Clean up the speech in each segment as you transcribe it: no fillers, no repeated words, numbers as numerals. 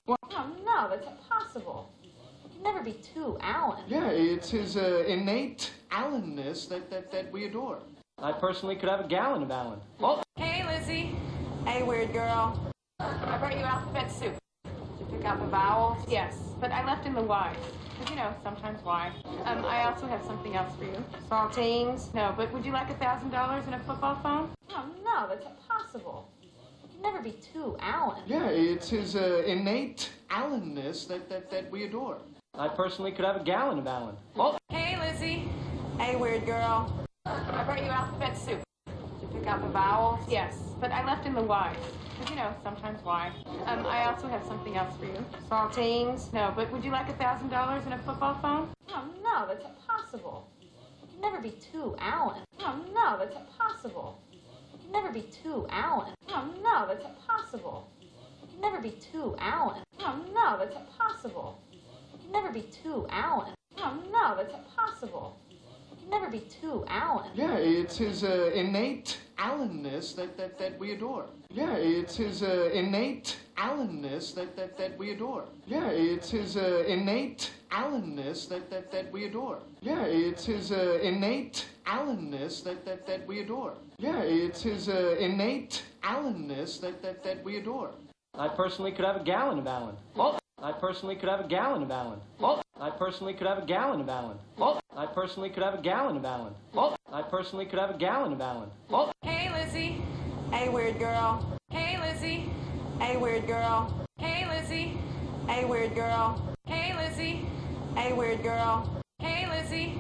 Well, no, that's impossible. You can never be too Alan. Yeah, it's his innate Allenness that we adore. I personally could have a gallon of Alan. Oh. Hey, Lizzie. Hey, weird girl. I brought you alphabet soup. Did you pick out the vowels? Yes, but I left in the Y's. Because, you know, sometimes Y. I also have something else for you. Saltines? No, but would you like $1,000 and a football phone? No, that's impossible. You can never be too Alan. Yeah, it's his innate Allenness that we adore. I personally could have a gallon of Alan. Oh. Hey, Lizzie. Hey, weird girl. I brought you alphabet soup. Did you pick out the vowels? Yes, but I left in the Y's. Because, you know, sometimes Y. I also have something else for you. Saltines? No, but would you like $1,000 and a football phone? No, that's impossible. You can never be too Alan. No, that's impossible. You can never be too Alan. No, that's impossible. You can never be too Alan. No, that's impossible. You can never be too Alan. No, that's impossible. You can never be too Alan. Yeah, it's his innate Allenness that we adore. Yeah, it's his innate Allenness that we adore. Yeah, it's his innate Allenness that we adore. Yeah, it's his innate Allenness that we adore. Yeah, it's his innate Allenness that we adore. I personally could have a gallon of Alan. Oh. I personally could have a gallon of Alan. Oh. I personally could have a gallon of Alan. Oh. I personally could have a gallon of Alan. Oh. I personally could have a gallon of Alan. Oh. Hey, Lizzie. Hey, weird girl. Hey, Lizzie. Hey, weird girl. Hey, Lizzie. Hey, weird girl. Hey, Lizzie. Hey, weird girl. Hey, Lizzie.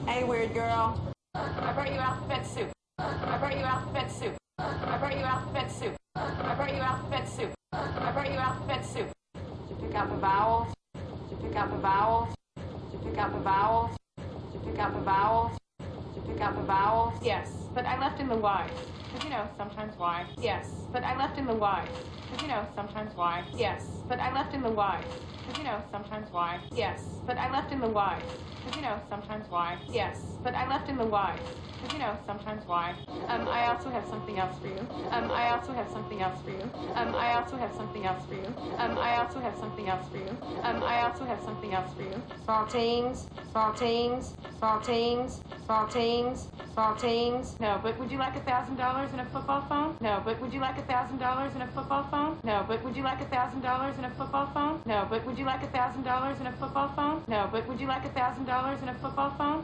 Hey, weird girl. I brought you alphabet soup. I brought you alphabet soup. I brought you alphabet soup. I brought you alphabet soup. I brought you alphabet soup. Did you pick out the vowels? Did you pick out the vowels? Did you pick out the vowels? Did you pick out the vowels? Did you pick out the vowels? Yes, but I left in the Y's. Because, you know, sometimes Y. Yes, but I left in the Y's. Because, you know, sometimes Y. Yes, but I left in the Y's. Because, you know, sometimes Y. Yes, but I left in the Y's. Because, you know, sometimes Y. Yes, but I left in the Y's. Because, you know, sometimes Y. I also have something else for you. I also have something else for you. I also have something else for you. I also have something else for you. I also have something else for you. Saltines? Saltines? Saltines? Saltines? Saltines? No, but would you like $1,000 and a football phone? No, but would you like $1,000 and a football phone? No, but would you like $1,000 and a football phone? No, but would you like $1,000 and a football phone? No, but would you like $1,000 and a football phone?